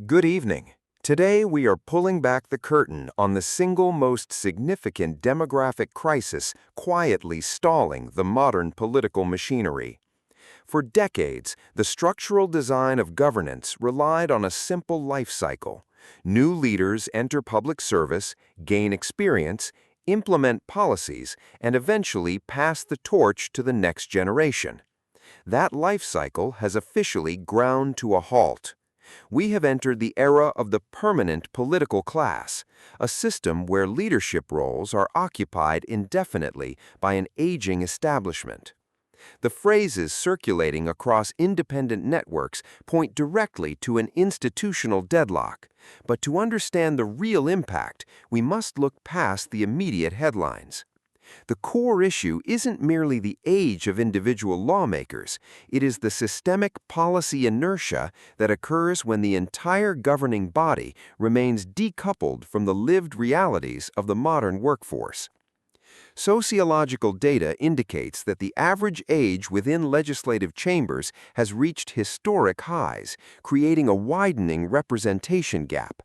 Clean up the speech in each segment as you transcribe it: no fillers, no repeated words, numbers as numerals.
Good evening. Today we are pulling back the curtain on the single most significant demographic crisis quietly stalling the modern political machinery. For decades, the structural design of governance relied on a simple life cycle. New leaders enter public service, gain experience, implement policies, and eventually pass the torch to the next generation. That life cycle has officially ground to a halt. We have entered the era of the permanent political class, a system where leadership roles are occupied indefinitely by an aging establishment. The phrases circulating across independent networks point directly to an institutional deadlock, but to understand the real impact, we must look past the immediate headlines. The core issue isn't merely the age of individual lawmakers, it is the systemic policy inertia that occurs when the entire governing body remains decoupled from the lived realities of the modern workforce. Sociological data indicates that the average age within legislative chambers has reached historic highs, creating a widening representation gap.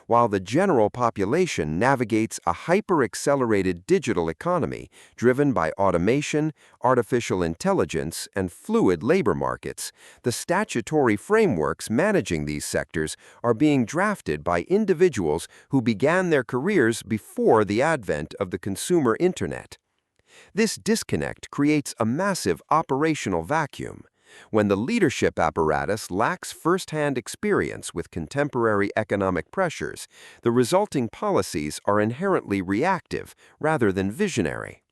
While the general population navigates a hyper-accelerated digital economy driven by automation, artificial intelligence, and fluid labor markets, the statutory frameworks managing these sectors are being drafted by individuals who began their careers before the advent of the consumer internet. This disconnect creates a massive operational vacuum. When the leadership apparatus lacks first-hand experience with contemporary economic pressures, the resulting policies are inherently reactive rather than visionary.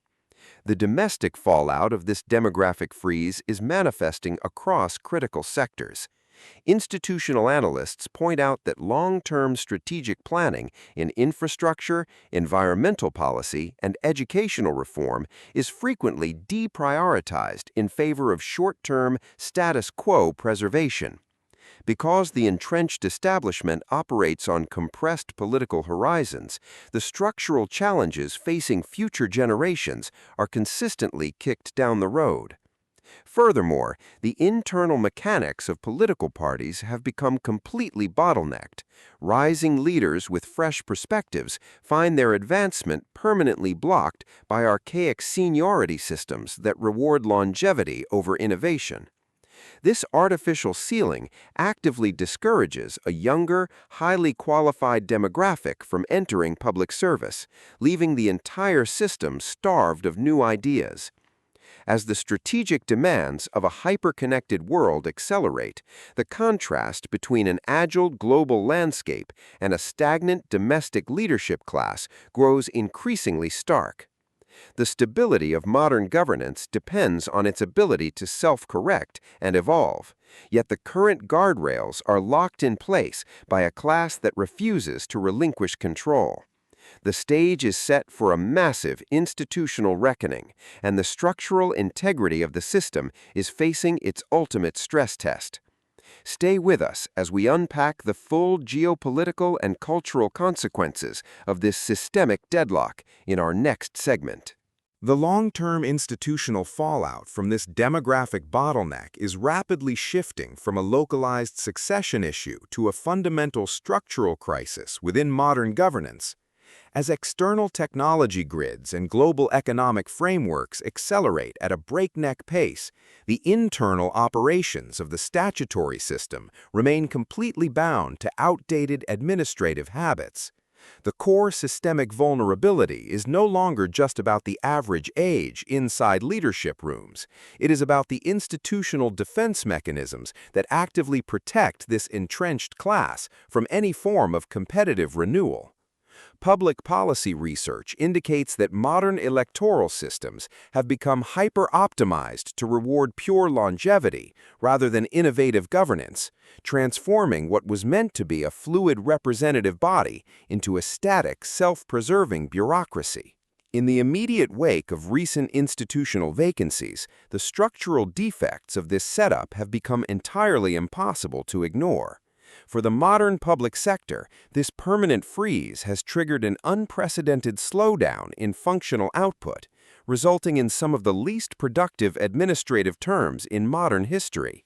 The domestic fallout of this demographic freeze is manifesting across critical sectors. Institutional analysts point out that long-term strategic planning in infrastructure, environmental policy, and educational reform is frequently deprioritized in favor of short-term status quo preservation. Because the entrenched establishment operates on compressed political horizons, the structural challenges facing future generations are consistently kicked down the road. Furthermore, the internal mechanics of political parties have become completely bottlenecked. Rising leaders with fresh perspectives find their advancement permanently blocked by archaic seniority systems that reward longevity over innovation. This artificial ceiling actively discourages a younger, highly qualified demographic from entering public service, leaving the entire system starved of new ideas. As the strategic demands of a hyper-connected world accelerate, the contrast between an agile global landscape and a stagnant domestic leadership class grows increasingly stark. The stability of modern governance depends on its ability to self-correct and evolve, yet the current guardrails are locked in place by a class that refuses to relinquish control. The stage is set for a massive institutional reckoning, and the structural integrity of the system is facing its ultimate stress test. Stay with us as we unpack the full geopolitical and cultural consequences of this systemic deadlock in our next segment. The long-term institutional fallout from this demographic bottleneck is rapidly shifting from a localized succession issue to a fundamental structural crisis within modern governance. As external technology grids and global economic frameworks accelerate at a breakneck pace, the internal operations of the statutory system remain completely bound to outdated administrative habits. The core systemic vulnerability is no longer just about the average age inside leadership rooms. It is about the institutional defense mechanisms that actively protect this entrenched class from any form of competitive renewal. Public policy research indicates that modern electoral systems have become hyper-optimized to reward pure longevity rather than innovative governance, transforming what was meant to be a fluid representative body into a static, self-preserving bureaucracy. In the immediate wake of recent institutional vacancies, the structural defects of this setup have become entirely impossible to ignore. For the modern public sector, this permanent freeze has triggered an unprecedented slowdown in functional output, resulting in some of the least productive administrative terms in modern history.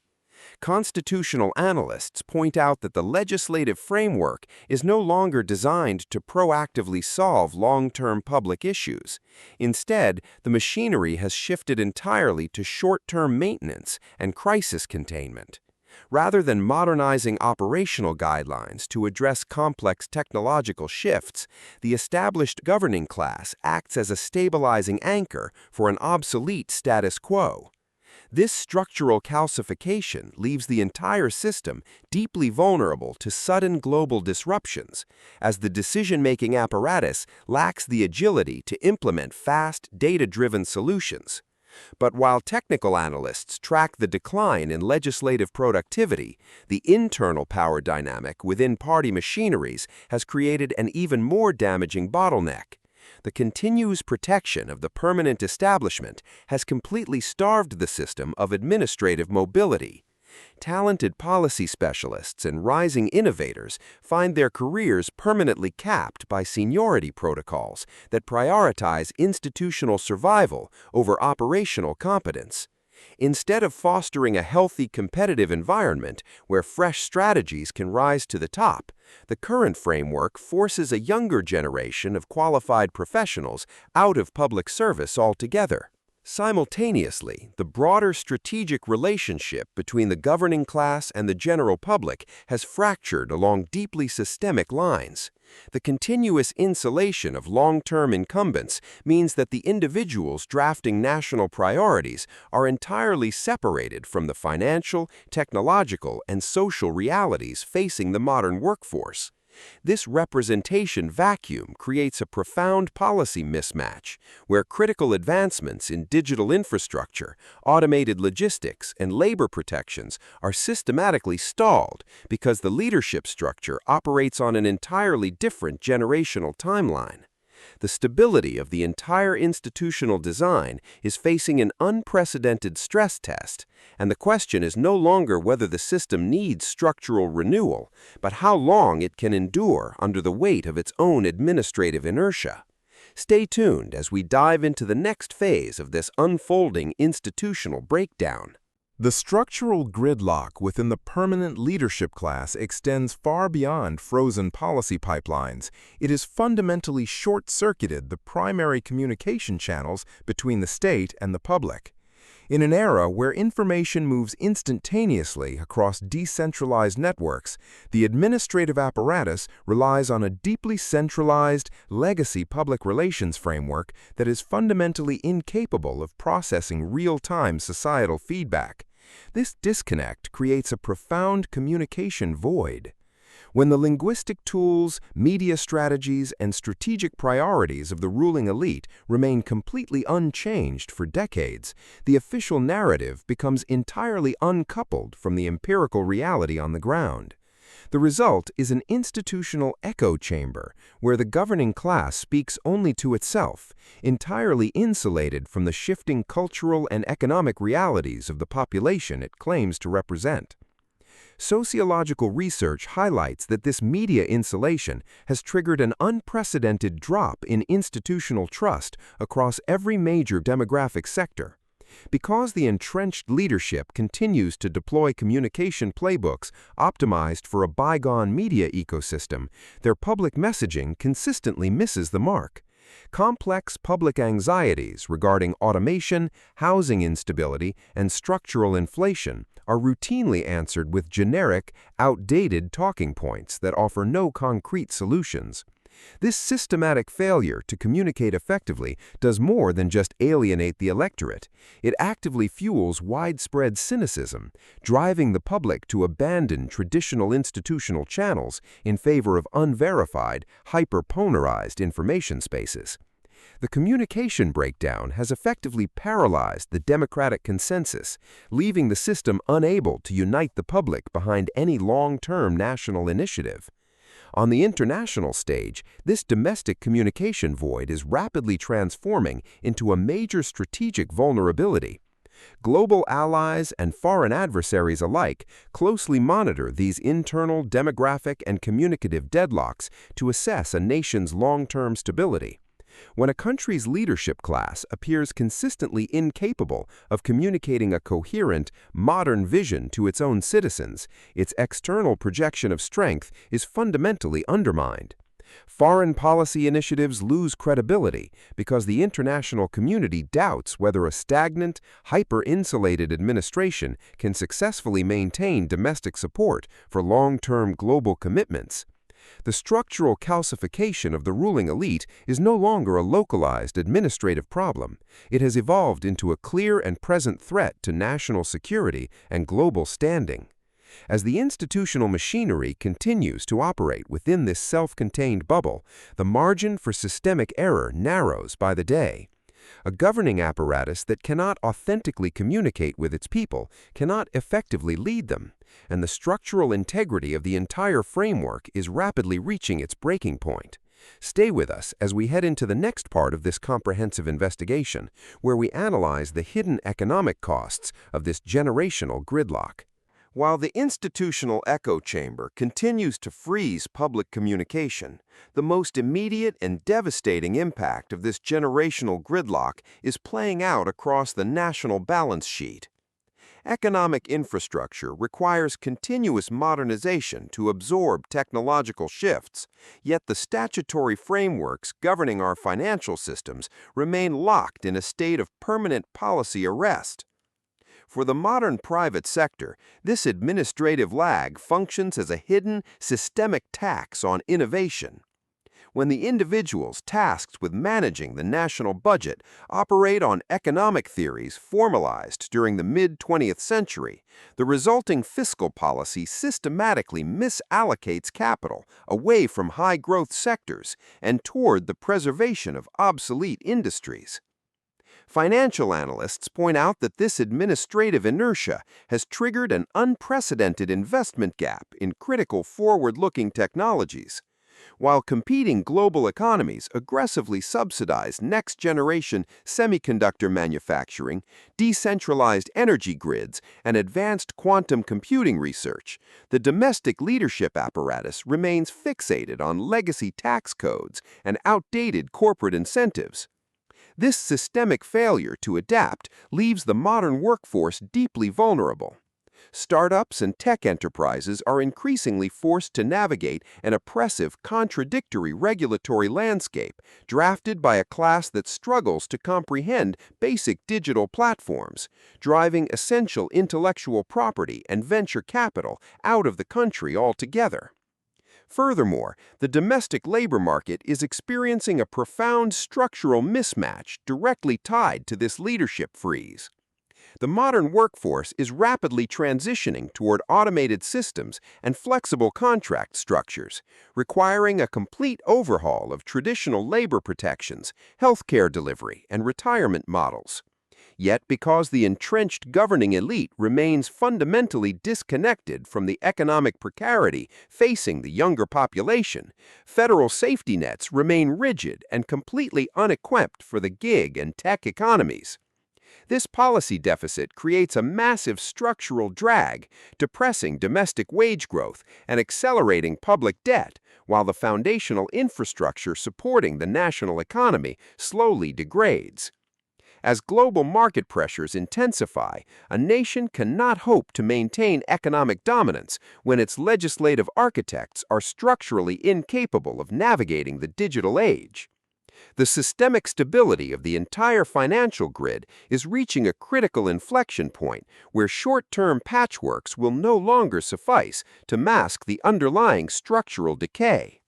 Constitutional analysts point out that the legislative framework is no longer designed to proactively solve long-term public issues. Instead, the machinery has shifted entirely to short-term maintenance and crisis containment. Rather than modernizing operational guidelines to address complex technological shifts, the established governing class acts as a stabilizing anchor for an obsolete status quo. This structural calcification leaves the entire system deeply vulnerable to sudden global disruptions, as the decision-making apparatus lacks the agility to implement fast, data-driven solutions. But while technical analysts track the decline in legislative productivity, the internal power dynamic within party machineries has created an even more damaging bottleneck. The continuous protection of the permanent establishment has completely starved the system of administrative mobility. Talented policy specialists and rising innovators find their careers permanently capped by seniority protocols that prioritize institutional survival over operational competence. Instead of fostering a healthy competitive environment where fresh strategies can rise to the top, the current framework forces a younger generation of qualified professionals out of public service altogether. Simultaneously, the broader strategic relationship between the governing class and the general public has fractured along deeply systemic lines. The continuous insulation of long-term incumbents means that the individuals drafting national priorities are entirely separated from the financial, technological, and social realities facing the modern workforce. This representation vacuum creates a profound policy mismatch, where critical advancements in digital infrastructure, automated logistics, and labor protections are systematically stalled because the leadership structure operates on an entirely different generational timeline. The stability of the entire institutional design is facing an unprecedented stress test, and the question is no longer whether the system needs structural renewal, but how long it can endure under the weight of its own administrative inertia. Stay tuned as we dive into the next phase of this unfolding institutional breakdown. The structural gridlock within the permanent leadership class extends far beyond frozen policy pipelines. It has fundamentally short-circuited the primary communication channels between the state and the public. In an era where information moves instantaneously across decentralized networks, the administrative apparatus relies on a deeply centralized, legacy public relations framework that is fundamentally incapable of processing real-time societal feedback. This disconnect creates a profound communication void. When the linguistic tools, media strategies, and strategic priorities of the ruling elite remain completely unchanged for decades, the official narrative becomes entirely uncoupled from the empirical reality on the ground. The result is an institutional echo chamber where the governing class speaks only to itself, entirely insulated from the shifting cultural and economic realities of the population it claims to represent. Sociological research highlights that this media insulation has triggered an unprecedented drop in institutional trust across every major demographic sector. Because the entrenched leadership continues to deploy communication playbooks optimized for a bygone media ecosystem, their public messaging consistently misses the mark. Complex public anxieties regarding automation, housing instability, and structural inflation are routinely answered with generic, outdated talking points that offer no concrete solutions. This systematic failure to communicate effectively does more than just alienate the electorate. It actively fuels widespread cynicism, driving the public to abandon traditional institutional channels in favor of unverified, hyper-polarized information spaces. The communication breakdown has effectively paralyzed the democratic consensus, leaving the system unable to unite the public behind any long-term national initiative. On the international stage, this domestic communication void is rapidly transforming into a major strategic vulnerability. Global allies and foreign adversaries alike closely monitor these internal demographic and communicative deadlocks to assess a nation's long-term stability. When a country's leadership class appears consistently incapable of communicating a coherent, modern vision to its own citizens, its external projection of strength is fundamentally undermined. Foreign policy initiatives lose credibility because the international community doubts whether a stagnant, hyper-insulated administration can successfully maintain domestic support for long-term global commitments. The structural calcification of the ruling elite is no longer a localized administrative problem. It has evolved into a clear and present threat to national security and global standing. As the institutional machinery continues to operate within this self-contained bubble, the margin for systemic error narrows by the day. A governing apparatus that cannot authentically communicate with its people cannot effectively lead them, and the structural integrity of the entire framework is rapidly reaching its breaking point. Stay with us as we head into the next part of this comprehensive investigation, where we analyze the hidden economic costs of this generational gridlock. While the institutional echo chamber continues to freeze public communication, the most immediate and devastating impact of this generational gridlock is playing out across the national balance sheet. Economic infrastructure requires continuous modernization to absorb technological shifts, yet the statutory frameworks governing our financial systems remain locked in a state of permanent policy arrest. For the modern private sector, this administrative lag functions as a hidden, systemic tax on innovation. When the individuals tasked with managing the national budget operate on economic theories formalized during the mid-20th century, the resulting fiscal policy systematically misallocates capital away from high-growth sectors and toward the preservation of obsolete industries. Financial analysts point out that this administrative inertia has triggered an unprecedented investment gap in critical forward-looking technologies. While competing global economies aggressively subsidize next-generation semiconductor manufacturing, decentralized energy grids, and advanced quantum computing research, the domestic leadership apparatus remains fixated on legacy tax codes and outdated corporate incentives. This systemic failure to adapt leaves the modern workforce deeply vulnerable. Startups and tech enterprises are increasingly forced to navigate an oppressive, contradictory regulatory landscape drafted by a class that struggles to comprehend basic digital platforms, driving essential intellectual property and venture capital out of the country altogether. Furthermore, the domestic labor market is experiencing a profound structural mismatch directly tied to this leadership freeze. The modern workforce is rapidly transitioning toward automated systems and flexible contract structures, requiring a complete overhaul of traditional labor protections, healthcare delivery, and retirement models. Yet, because the entrenched governing elite remains fundamentally disconnected from the economic precarity facing the younger population, federal safety nets remain rigid and completely unequipped for the gig and tech economies. This policy deficit creates a massive structural drag, depressing domestic wage growth and accelerating public debt, while the foundational infrastructure supporting the national economy slowly degrades. As global market pressures intensify, a nation cannot hope to maintain economic dominance when its legislative architects are structurally incapable of navigating the digital age. The systemic stability of the entire financial grid is reaching a critical inflection point where short-term patchworks will no longer suffice to mask the underlying structural decay.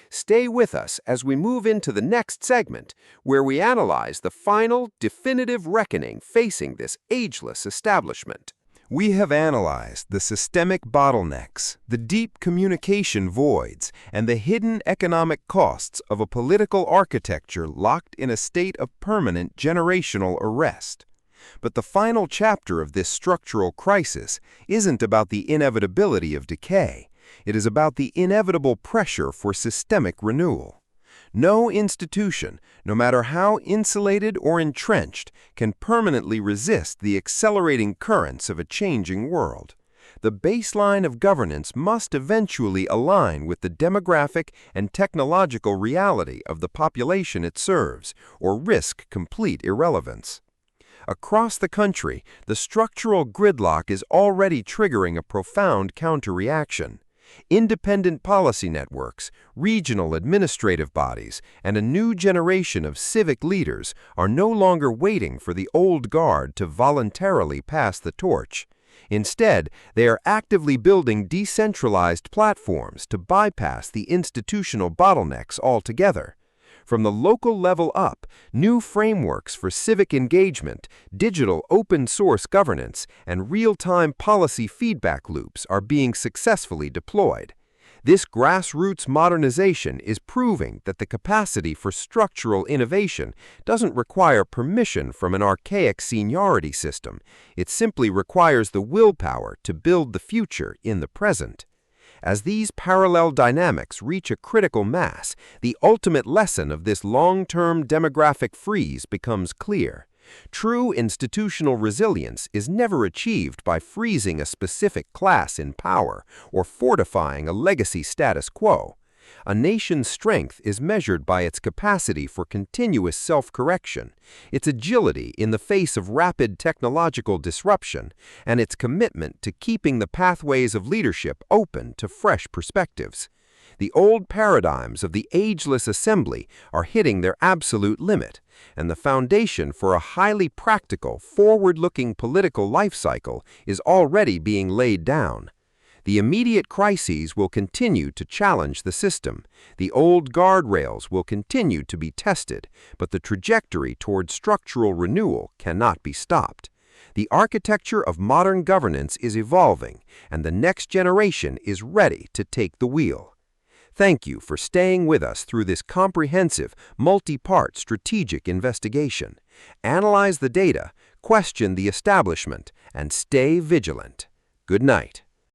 Stay with us as we move into the next segment, where we analyze the final, definitive reckoning facing this ageless establishment. We have analyzed the systemic bottlenecks, the deep communication voids, and the hidden economic costs of a political architecture locked in a state of permanent generational arrest. But the final chapter of this structural crisis isn't about the inevitability of decay. It is about the inevitable pressure for systemic renewal. No institution, no matter how insulated or entrenched, can permanently resist the accelerating currents of a changing world. the baseline of governance must eventually align with the demographic and technological reality of the population it serves, or risk complete irrelevance. Across the country, the structural gridlock is already triggering a profound counter-reaction. Independent policy networks, regional administrative bodies, and a new generation of civic leaders are no longer waiting for the old guard to voluntarily pass the torch. Instead, they are actively building decentralized platforms to bypass the institutional bottlenecks altogether. From the local level up, new frameworks for civic engagement, digital open-source governance, and real-time policy feedback loops are being successfully deployed. This grassroots modernization is proving that the capacity for structural innovation doesn't require permission from an archaic seniority system. It simply requires the willpower to build the future in the present. As these parallel dynamics reach a critical mass, the ultimate lesson of this long-term demographic freeze becomes clear. True institutional resilience is never achieved by freezing a specific class in power or fortifying a legacy status quo. A nation's strength is measured by its capacity for continuous self-correction, its agility in the face of rapid technological disruption, and its commitment to keeping the pathways of leadership open to fresh perspectives. The old paradigms of the ageless assembly are hitting their absolute limit, and the foundation for a highly practical, forward-looking political life cycle is already being laid down. The immediate crises will continue to challenge the system. The old guardrails will continue to be tested, but the trajectory toward structural renewal cannot be stopped. The architecture of modern governance is evolving, and the next generation is ready to take the wheel. Thank you for staying with us through this comprehensive, multi-part strategic investigation. Analyze the data, question the establishment, and stay vigilant. Good night.